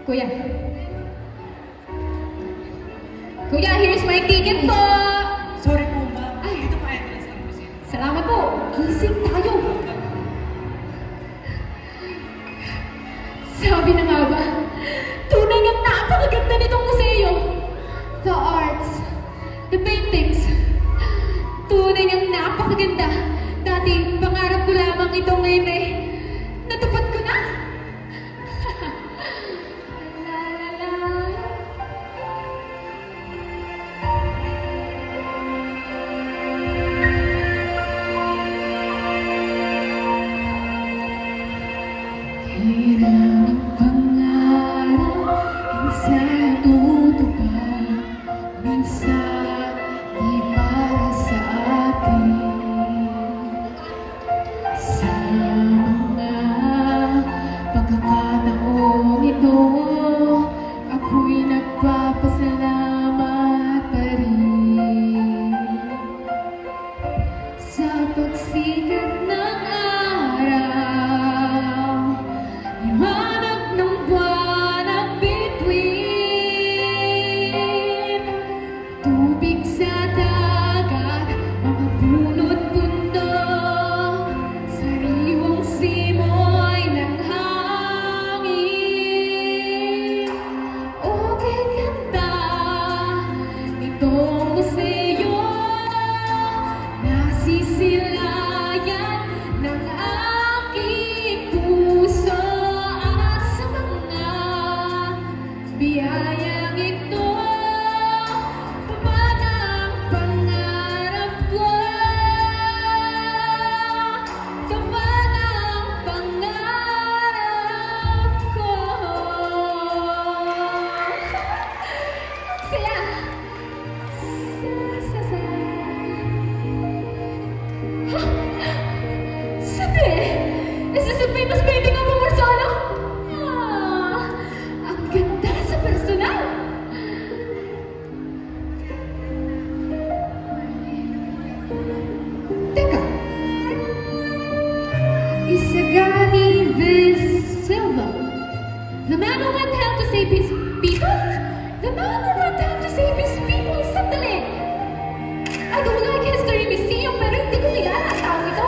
Kuya. Kuya, here's my ticket po! Sorry po, ma'am. Ay. Dito pa entrance lang po siya. Salamat po! Gising tayo! Sabi na nga ba, tunay ngang napakaganda nitong museo. The arts, the paintings, tunay ngang napakaganda. Dati, pangarap ko lamang ito ngayon eh. Natupad ko na! La la la. Hirap ang pangarap, minsan tutupad, minsan di para sa atin. Sa mga pagkakataong ito, ako'y nagpapasalamat pa rin sa pagsikat ng araw, liwanag ng buwan ang bituin, tubig sa dagat, mga puno't bundok, sariwang simoy ng hangin. O ganda itong museo, nasisilayan ng aking puso at sa mga biyayang ito, babag ang pangarap ko, babag ang pangarap ko. Saya! Sabi, is this a famous painting of a Marzano? Ah, ang ganda sa personal. Teka, Isagani Silva, the man who went out to save his people? The man who went out to save his people? Sandali! I don't like History Museum, pero hindi ko kilala ang tao ito.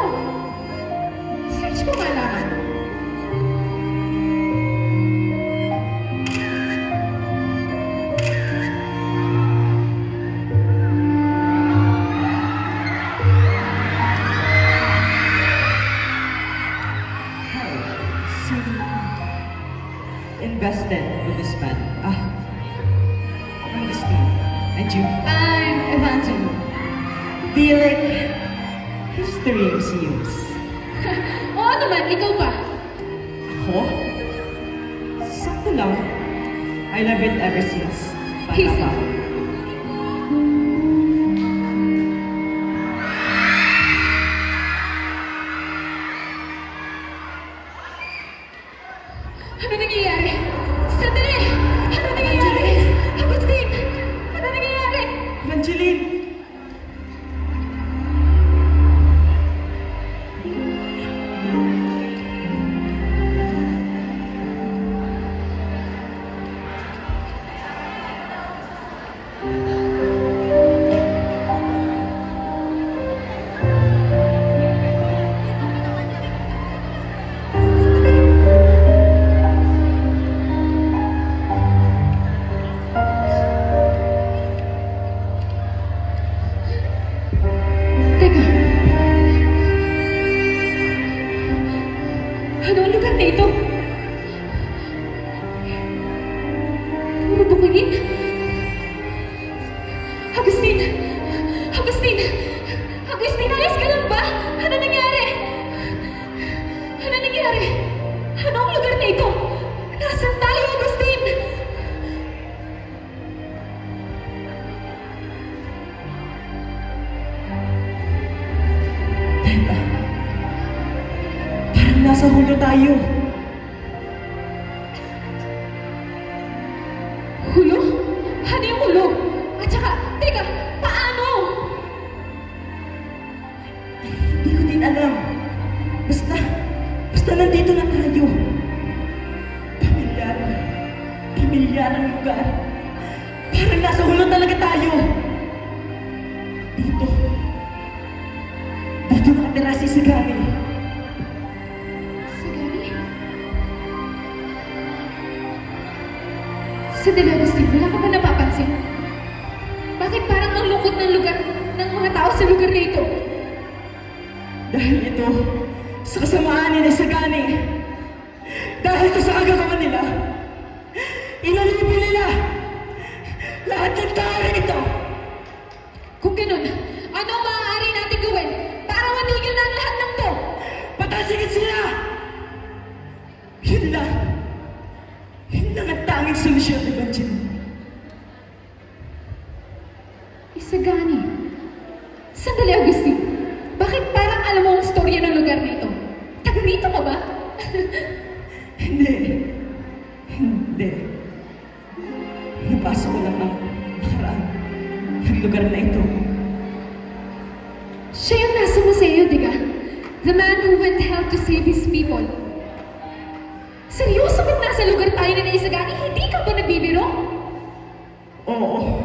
Search ko malaman. Hi. So, invested with this man. I'm Christine. And you? I'm Evangeline. Do you like history museums? Oo naman, ikaw ba? Ako? Sakto lang. I love it ever since. Easy. Bata pa. Ano nangyayari? Sandali! Ano nangyayari? Agustin! Ano nangyayari? Evangeline! Teka. Ano ang lugar na ito? Puro bukugin? Agustin! Agustin! Agustin, ayos ka lang ba? Ano nangyari? Ano nangyari? Ano ang lugar na ito? Nasaan tayo, Agustin? Teka. Parang nasa hulo tayo. Hulo? Ano yung hulo? At saka, teka, paano? Hindi ko din alam. Basta nandito na tayo. Pamilyar. kahihiyan ng lugar. Parang nasa hulo talaga tayo. Dito. Dito nakatira si Sagani. Sagani? Sandali, Agustin. Wala ka ba napapansin? Bakit parang ang lungkot ng lugar ng mga tao sa lugar na ito? Dahil ito sa kasamaan ni Sagani. Dahil ito sa kagagawa nila. Inalipin nila lahat ng tao ito. Kung ganun, ano ang maaari natin gawin para matigil na ang lahat ng to? Patasigin sila! Yun lang. Yun lang ang tanging solusyon, Evangeline. Isagani. Sandali, Agustin. Bakit parang alam mo ang storya ng lugar na ito? Taga rito ka ba? Hindi. Hindi. Napasok ko lang ang nakaraan ng lugar na ito. Siya yung nasa museo, di ka? The man who went hell to save his people. Seryoso kung nasa lugar tayo na Isagani, hindi ka ba nagbibiro? Oo.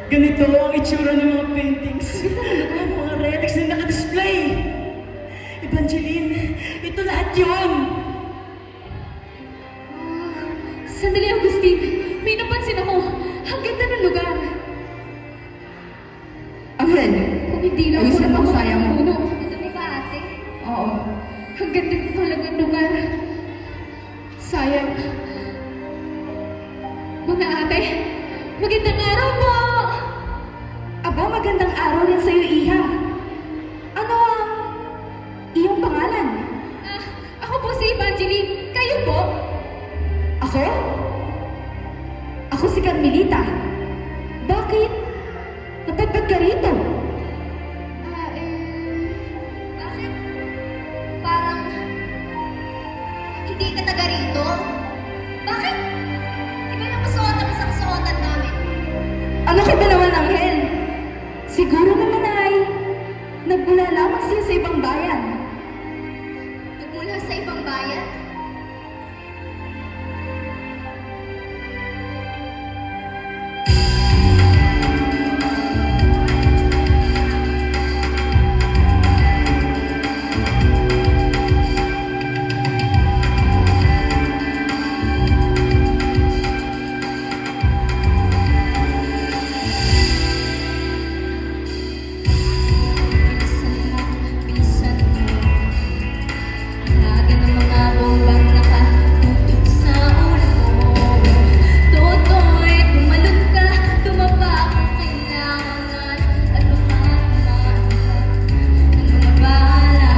Ganito ang itsura ng mga paintings. Ang mga relics na nakadisplay. Evangeline, ito lahat yun. Sandali, Agustin. May napansin ako. Ang ganda ng lugar. Angel, Kung hindi lang ayusin ako mo ang saya mo. puno. Ito mo ba, ate? Oo. Ang ganda talaga ng lugar. Sayang. Mga ate, magandang araw po! Aba, magandang araw rin sa'yo, Iha. Ano ang iyong pangalan? Ako po si Evangeline. Kayo po? Ako? Ako si Carmelita. Bakit? Napadpad ka rito? Bakit? Parang hindi ka taga rito? Bakit? Iba yung kasuotan mo sa kasuotan namin. Ano ka ba naman, Angel? Siguro naman ay nagmula lamang siya sa ibang bayan. Nagmula sa ibang bayan? Bilisan mo. Laga ng mga bombang nakatutok sa ulo mo. Toto'y tumalon ka, tumaba kung kailangan. At makakumaan ka ng mga bala.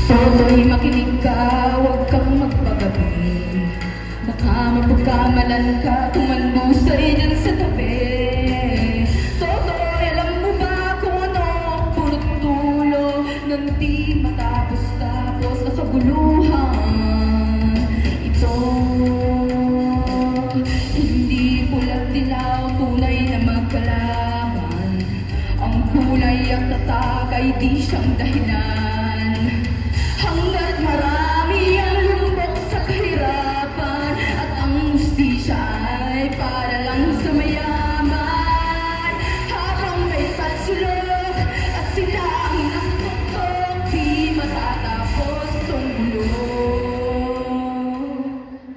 Toto'y makinig ka, huwag kang magpagabi. Baka mapagkamalan ka, tumandusay dyan sa tabi. Toto'y alam mo ba kung ano ang punot dulo ng di matapos-tapos na kaguluhan? Ito, hindi pula't dilaw, tunay na magkalaman. Ang kulay at tatak ay di siyang dahilan. Hanggat marami ang lubog sa kahirapan at ang hustisya ay para lang sa mayaman. Habang may patsulok at sila ang nakatutok, di matatapos itong gulo.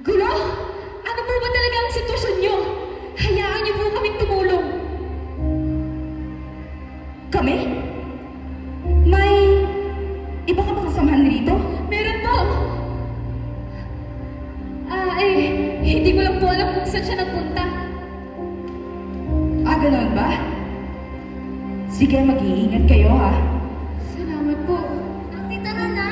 Gulo? Ano po ba talaga ang sitwasyon nyo? Hayaan niyo po kaming tumulong. Kami? May iba ka bang kasamahan rito? Meron po. Hindi ko lang po alam kung saan siya nagpunta. Ah, ganun ba? Sige, mag-iingat kayo ha. Salamat po. Ate, tara na!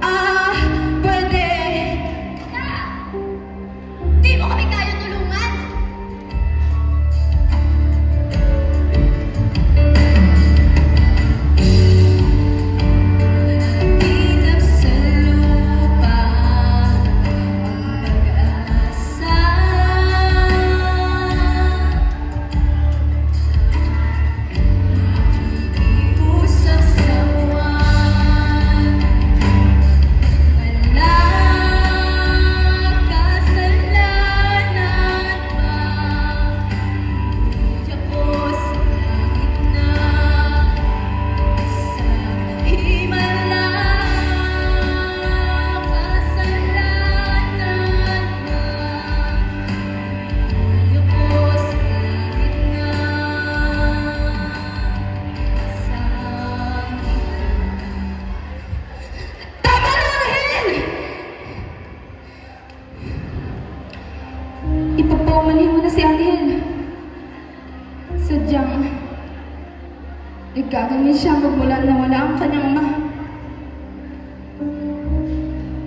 Ah, pwede. Di mo kami kaya tulungan? Hirap sa lupa ang pag-asa. ipagpaumanhin mo na si Angel. Sadyang, nagkaganyan siya magmula na wala ang kanyang ama.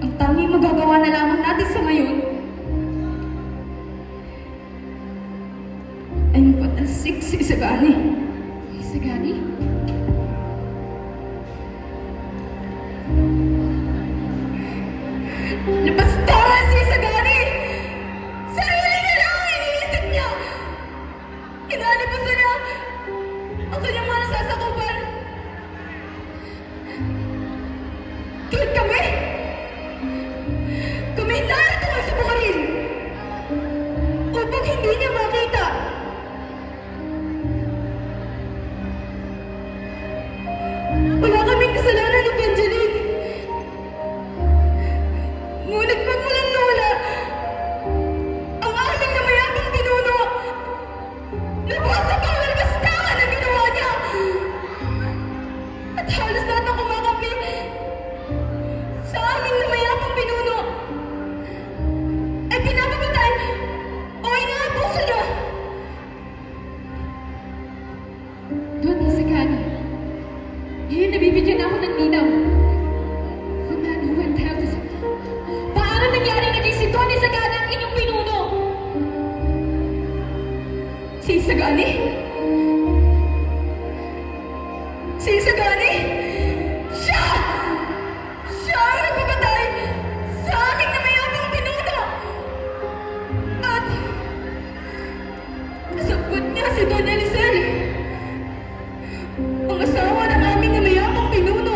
Ang tanging magagawa na lamang natin sa ngayon ay mapatalsik si Sagani. Sagani? Napastangan si Sagani! Sarili niya lang ang iniisip niya! Inalipusan niya ang kanyang mga nasasakupan! Kahit kami narito ang subukarin upang hindi niya makita. Wala kaming kasalanan ni Evangeline. Ngunit magmulan na wala ang aming namayabang pinuno. Lubos sa panglalgastangan ang ginawa niya. At halos lahat ng kumakampi sa aming namayabang pinuno ay pinapapatay o inaabuso niya. Doon ni Sagani. Yun, nabibigyan ako ng linaw. The man who went out to... Paano nangyari naging si Tony Sagani ang inyong pinuno? Si Sagani? Si Sagani? Siya! Siya ang nagpapatay sa aming namayabang pinuno! At kasabot niya si Don Elisel, ang asawa ng aming namayabang pinuno.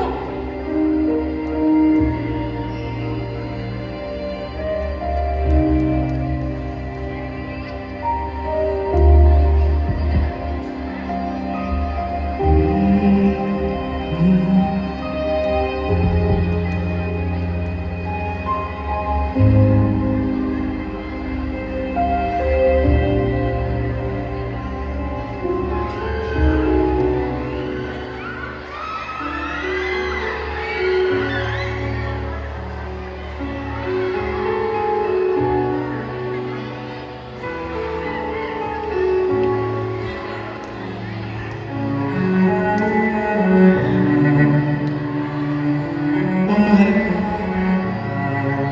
Mahal ko,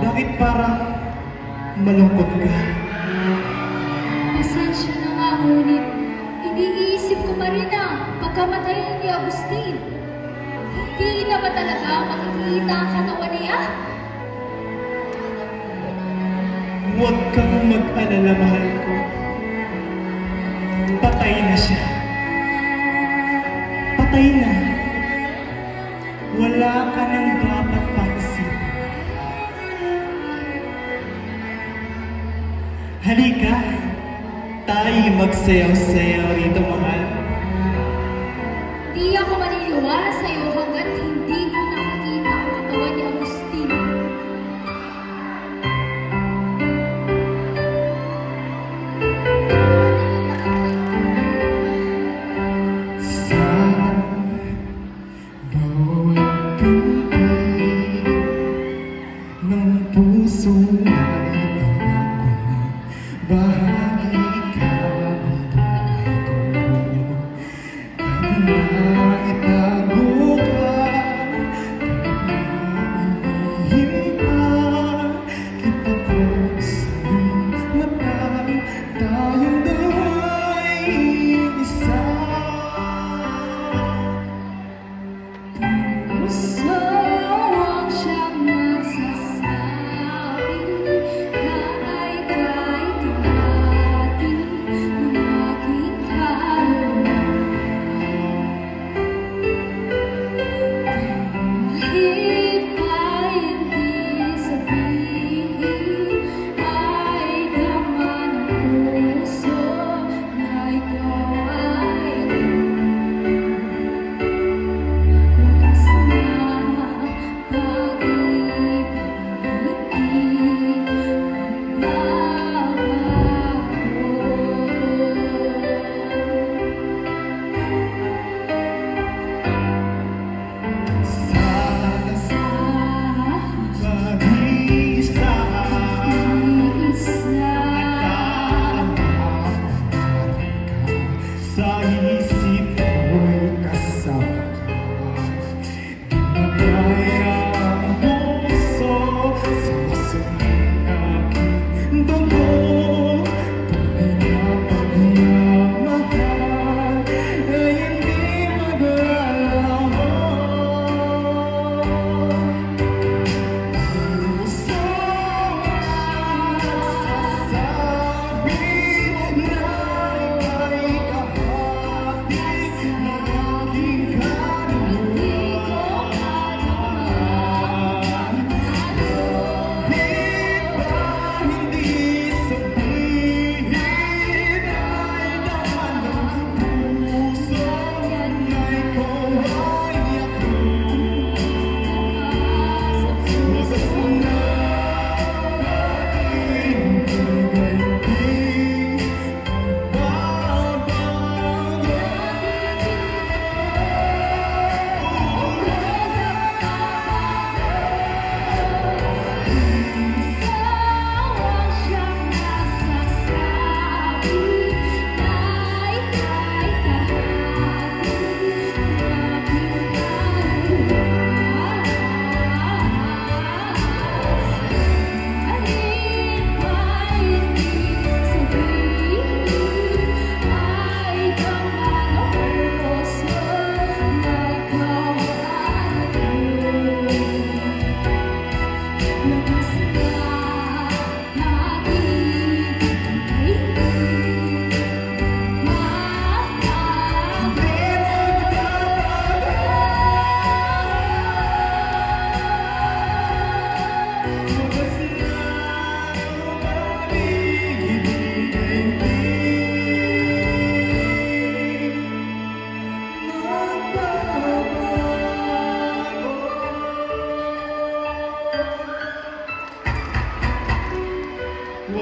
bakit parang malungkot ka? Pasensya na nga, ngunit iniisip ko pa rin na pagkamatay ni Agustin. Hindi na ba talaga makikita ang katawan niya? Huwag kang mag-alala, mahal ko. Patay na siya. Patay na. Wala ka nang dapat pag-isip. Halika, tayo magsayaw-sayaw rito, mahal. Di ako maniniwala sa'yo hanggat hindi ko nakikita ang katawan ni Agustin. Sa bawat pinti ng puso ay pangako na bahagi ka ang buhay ko.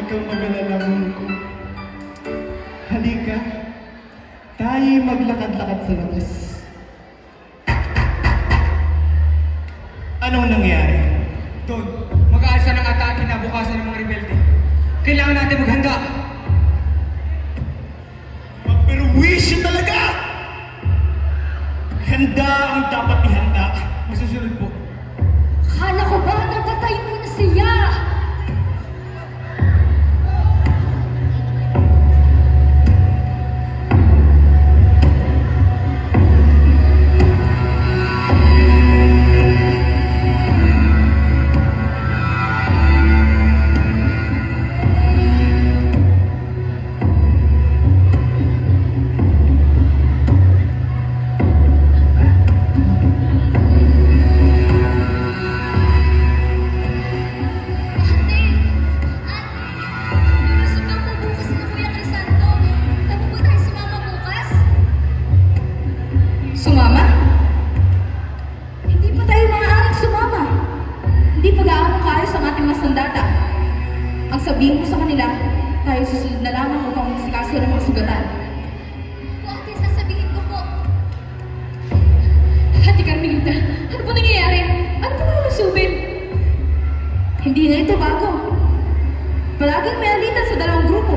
kang mag-alala ko. Halika, tayo'y maglakad-lakad sa labas. Anong nangyari? Don, mag-aalsa ng atake na bukasan ng mga rebelde. Kailangan natin maghanda. Magperwisyo talaga! Handa ang dapat ihanda. Masusunod po. Akala ko ba natatay mo na siya? Ate! Lulusog ang bubukas na Kuya Crisanto. Tama ba tayo sumama bukas? Sumama? Hindi pa tayo maaaring sumama. Hindi pa gaano kaayos ang ating mga sandata. Ang sabihin ko sa kanila, tayo susunod na lamang upang magsikaso ng mga sugatan. O ate, sasabihin ko po. Ate Carmelita, ano po nangyayari? Ano po lulusubin? Hindi na ito bago. Palaging may alitan sa dalawang grupo.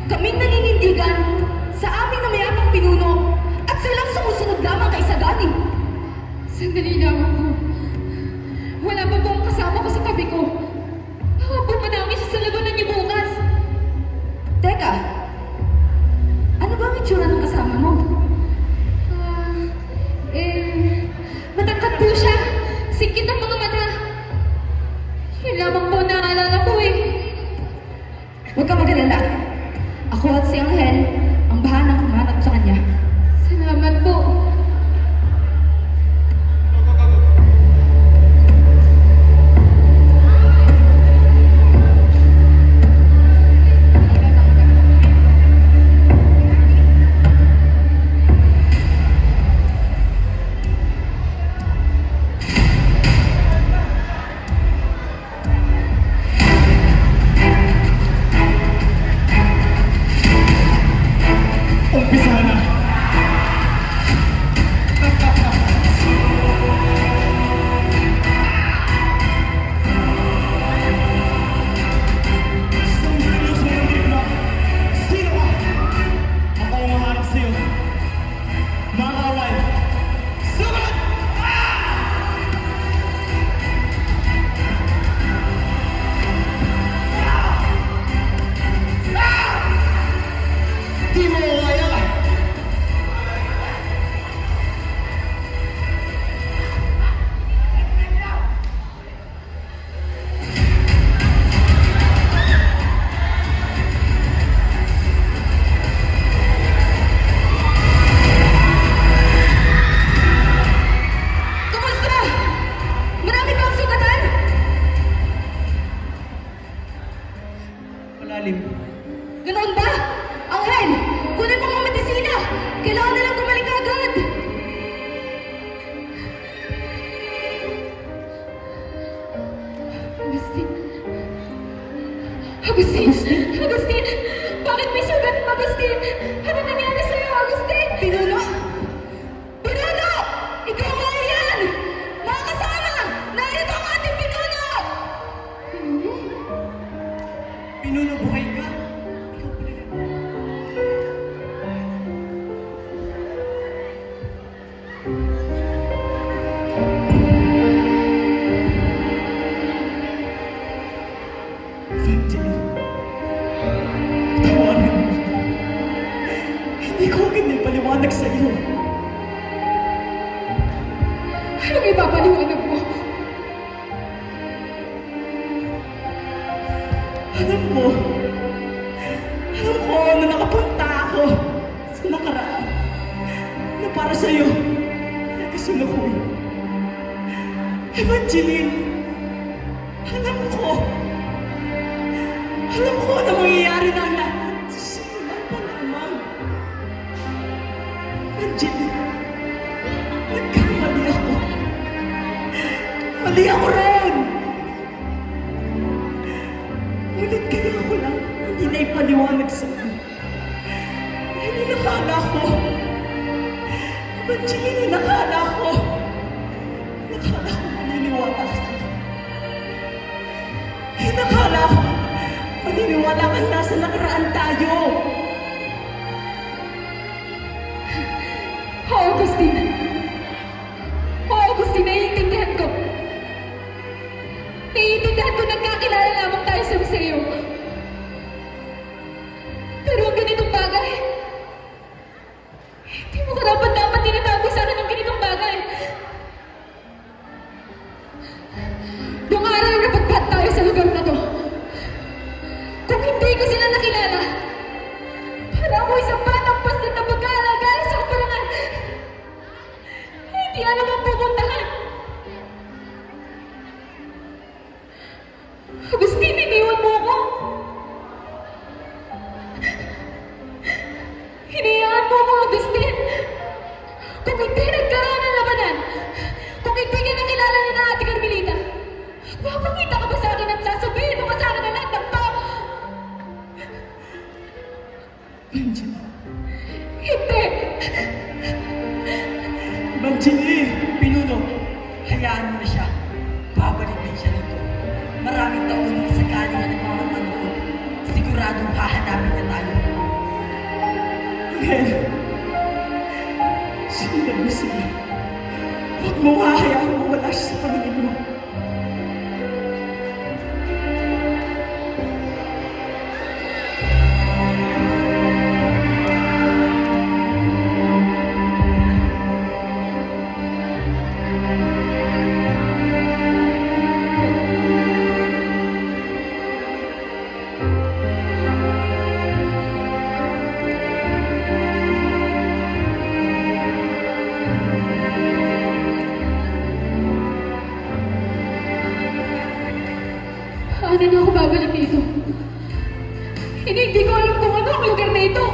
Kaming naninindigan sa aming na mayamang pinuno at silang sumusunod lamang kay Sagani. Sandali lamang po. Wala pa po ang kasama ko sa tabi ko. Baka po madami siya sa labanan niyo bukas. Teka, ano ba ang itsura ng kasama mo? Matangkad po siya. Sikit ang mga mata. Yun lamang po naalala ko eh. Huwag ka mag-alala. Ako at si Angel ang bahalang kumanap sa kanya. Salamat po. Umpisa na! Isang seryoso ng libro. Sino ka? Ako ang maharap sa'yo. Mga kawal, sumunod! Di mo ko kaya! Kumusta? Marami ba ang sugatan? Malalim. Ganoon ba? Angel, kunin mo ang medisina. Kailangan nilang gumaling agad. Agustin. Agustin! Agustin! Bakit may sugat, Agustin? Ano nangyari sa'yo, Agustin? Pinuno! Pinuno! Ikaw nga yan! Mga kasama! Narito ang ating pinuno! Pinuno, buhay ka? Ikaw pala yan. Sanjay, tawanan mo. Hindi ko agad naipaliwanag sa iyo. Anong ipapaliwanag mo? Alam mo na nakapunta ako sa nakaraan na para sa'yo. Kaya kasunod Evangeline, alam ko na mangyayari na ang lahat sa simula pa lamang. Evangeline, nagkamali ako. Mali ako ron. Ngunit kaya ako lang hindi na ipaliwanag sa iyo. Dahil nakala ko, Banjili, nakala ko maniniwala ka sa akin. Nakala ko, maniniwala ka nasa nakaraan tayo. Augustine, naiintindihan ko. Naiintindihan ko nagkakilala lamang tayo sa museo. Pero ang ganitong bagay, hindi mo karapat-dapat tinatago sa akin ang ganitong bagay. Noong araw na pagpat tayo sa lugar na to, kung hindi ko sila nakilala, para ako isang batang paslit na pagkaalaga sa kaparangan, hindi alam ang pupuntahan. Agustin, iniwan mo ako. Hinayaan mo ako, Agustin. Kung hindi nagkaroon ng labanan, kung hindi ka nakilala ni na Ate Carmelita, papakita ka ba sa akin at sasabihin mo ba sa akin na lahat ng to? Hindi. Banjili, Pinuno, hayaan mo na siya. Babalik din siya dito. Maraming taon na sakali na nagmamatanong. Siguradong hahanapin niya tayo. Angel, sinunod mo siya. Huwag mo hahayaan mawala siya sa paningin mo. Paano na ako babalik dito? Hindi ko alam kung ano ang lugar na ito.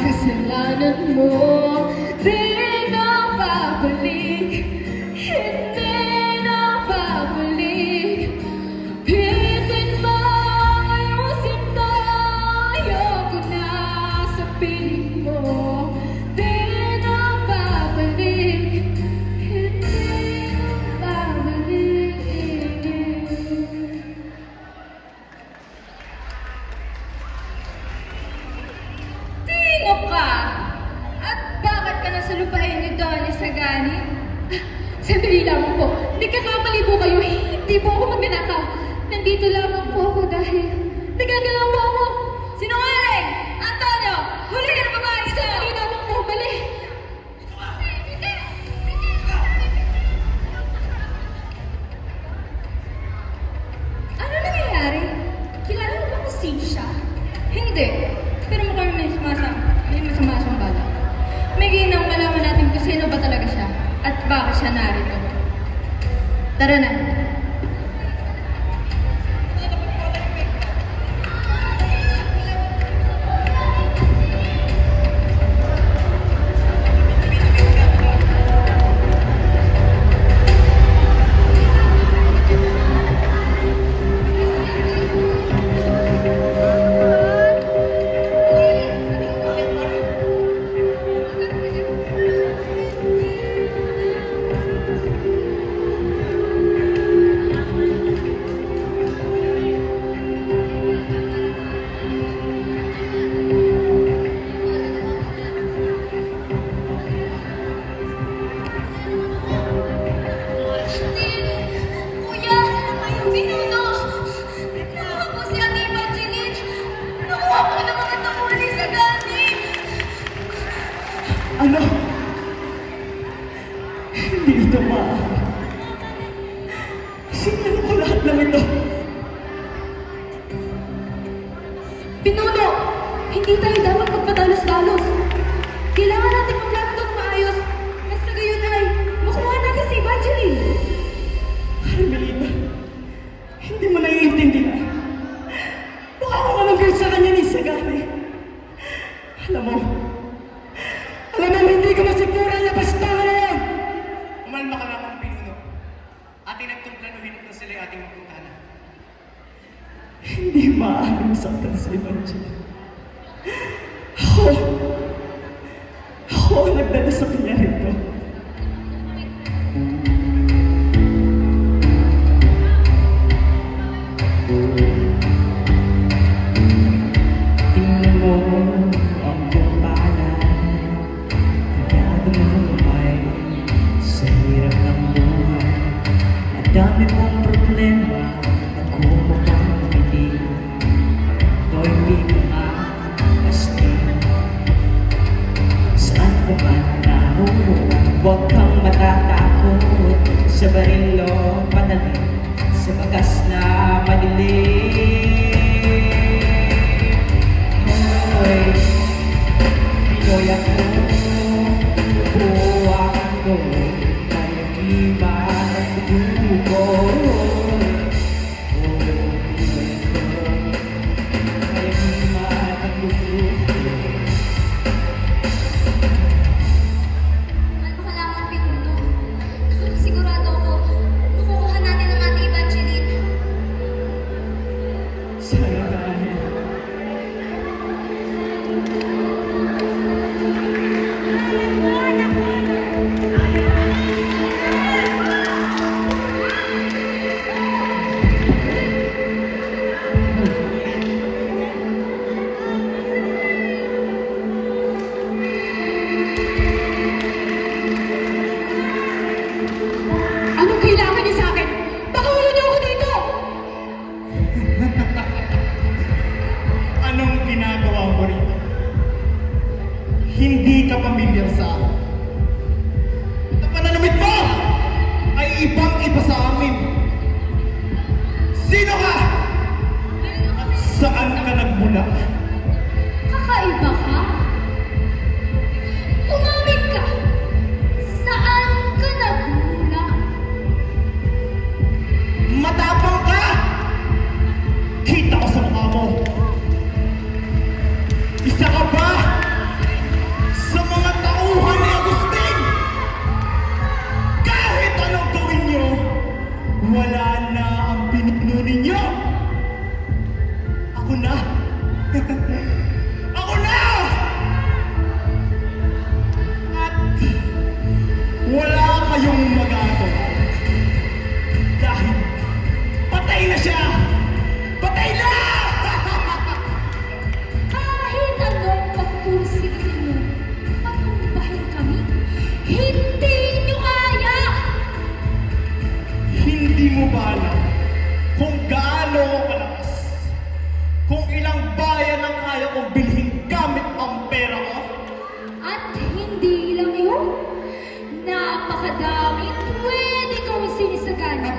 Kasalanan mo, di na babalik, hindi na babalik. Pitin mo, ayusin tayo ko na sa piling mo, di na babalik, hindi na babalik. Sino ka? At bakit ka nasa lupain ni Don Isagani? Sandali lamang po. Nagkakamali po kayo. Hindi po ako magnanakaw. Nandito lamang po ako dahil nagagalaw po ako. Sinungaling! Antonio! Huli ka na babae dito! Sandali lamang po. Bali! Ano nangyayari? Kilala mo ba kung sino siya? Hindi. Pero mukhang may masama siyang bala. May ginang malaman natin kung sino ba talaga siya at bakit bakit siya narito. Tara na. Kuya, pinuno! Nakuha po si Ate Evangeline! Nakuha po ng mga tunguli sa gani! Ano? Hindi ito maaari. Sinalo ko lahat ng ito. Pinuno! Hindi tayo dapat magpadalos-dalos. Kailangan natin maglaro ng maayos. At sa gayon ay, makuha natin si Evangeline. Carmelita, hindi mo naiintindihan. Baka ako malagay sa kanya ni Sagari. Alam mo, hindi ko masigura niya basta ka na yan. Umalma ka lamang, pinuno. Ating nagtumplanuhin at sila ating mapuntahan. Hindi maaaring saktan si Evangeline. Ako ang nagdala sa kanya rito. Tingnan mo ang iyong pangalan. Kagado mo kamay sa hirap ng buhay. Ang dami mong problema at kumukang umiti. Ito'y hindi ka makastin. Saan ka man naroon, huwag kang matatakot. Sa barilo padali, sa bagas na madilim. Hoy, Pinoy ako, buwan ko, kaya di ba nagdugo? Oh, Pinoy ako, kaya di ba nagdugo? Ano ka lamang, pinuno? Sigurado ako, makukuha natin ang Ate Evangeline. Sana dahil Anong kailangan niya sa akin? Pakawalan niyo ako dito! Anong ginagawa mo rito? Hindi ka pamilyar sa akin. Ang pananamit mo ay ibang-iba sa amin. Sino ka? At saan ka nagmula? Kakaiba ka? Umamig ka! Saan ka nagmula? Matapang ka! Kita ko sa mukha mo. Isa ka ba sa mga tauhan ni Agustin? Kahit anong gawin nyo, wala na ang pinuno ninyo. Ako na. Ako na! At wala kayong magagawa. Dahil patay na siya! Patay na! Kahit anong pagpursihin niyo, patumbahin kami, hindi niyo kaya! Hindi mo ba alam kung gaano ako kalakas? Kung ilang bayan ang kaya kong bilhin gamit ang pera ko? At hindi lang yun, napakadaming pwede kong sinisagana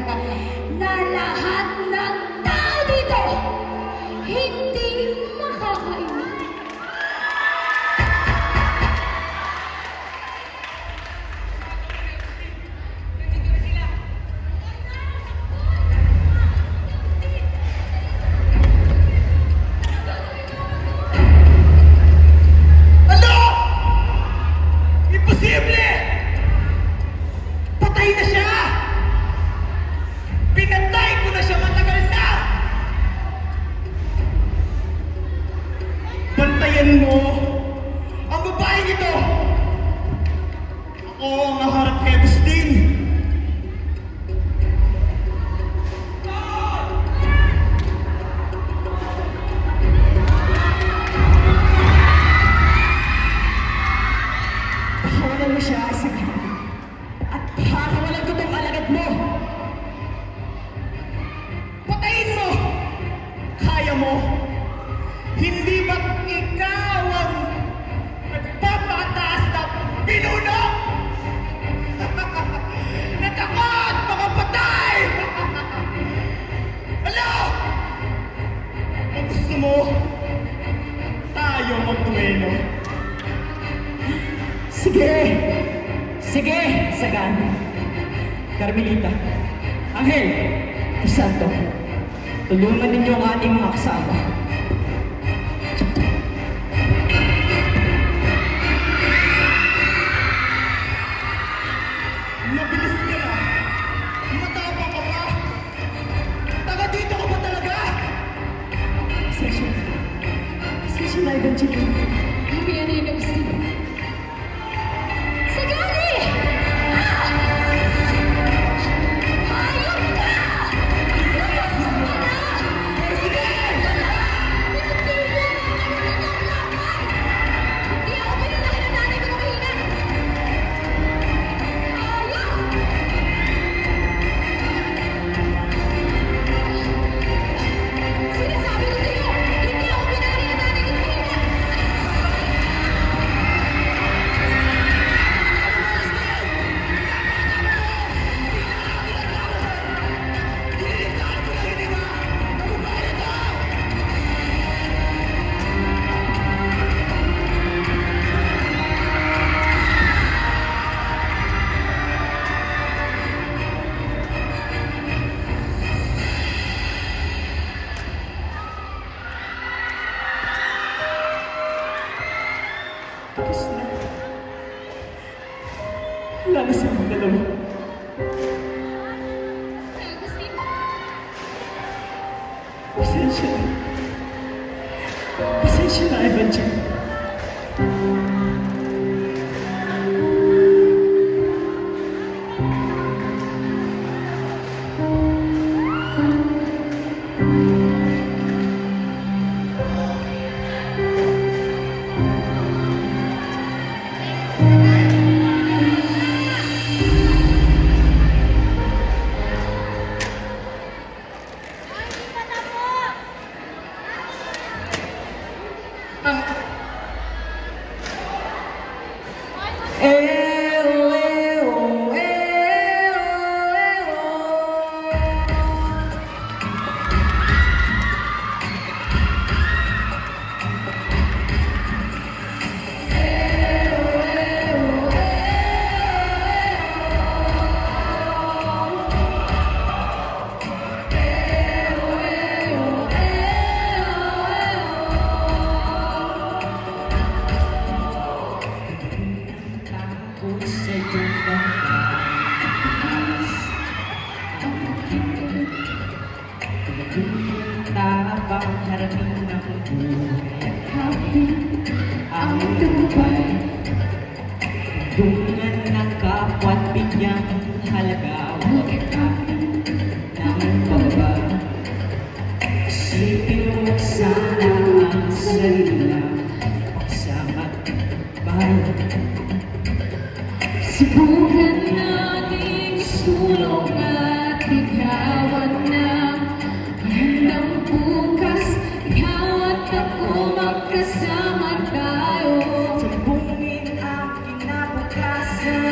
na lahat ng tao dito hindi makakainin. hayop mo! Patayin mo! Kaya mo? Hindi ba't ikaw ang nagpapataas na pinuno? Natakot! Mga patay! Ano? Kung gusto mo, tayo magduelo. Sige! Sige, Sagan. Carmelita. Angel. Santo. Tulungan ninyo ang ating mga kasama. Mabilis ka na. Matapang ka pa. Taga dito ka ba talaga? Pasensya. Pasensya na, Evangeline. Happy yan na yung Agustino. Sagali! Hindi ako pinanaki ng nanay ko na mahina! Sinasabi ko sa'yo, hindi ako pinanaki ng nanay ko na mahina! Tapos na. Wala na sa mga dalawa. Agustino, Pasensya na. Pasensya na, Evangeline. Harapin ng buhay ang lupay. Dungan ng kapwa't bigyang halaga. Huwag kapit ng pababa. Isipin mo sana ang sarili lang pagsama't bayan. subukan nating sulong at ikawan na magandang bukas. Ikaw at ako magkasama tayo. Sumbungin ang kinabukasan.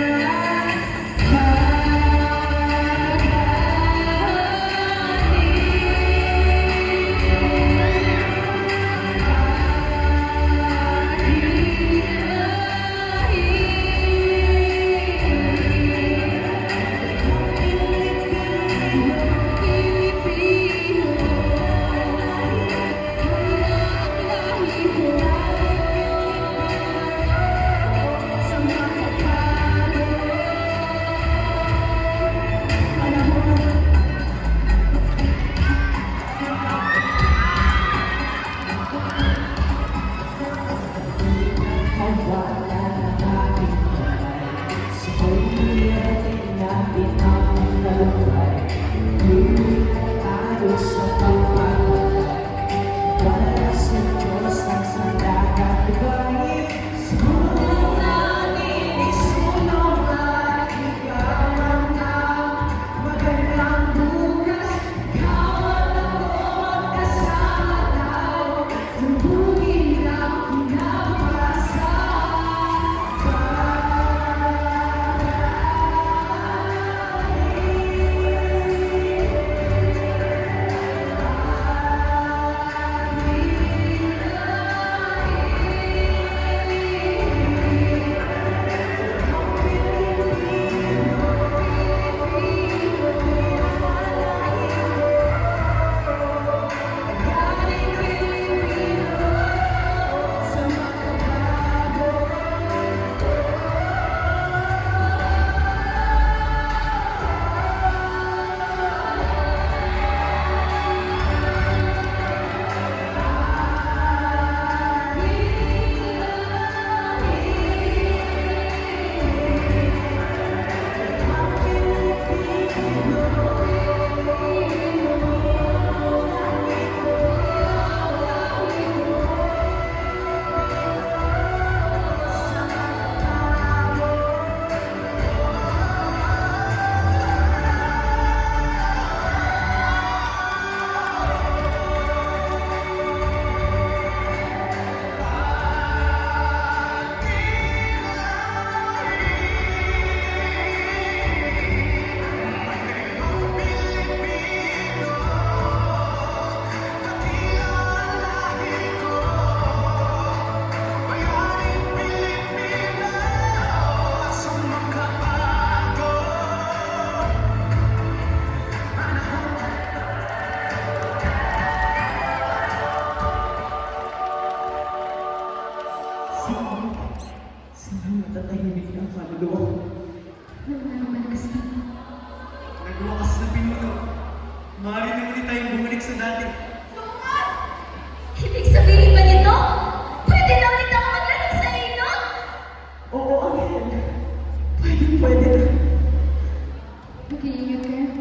Mag-iingat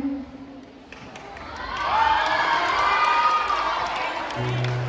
ka.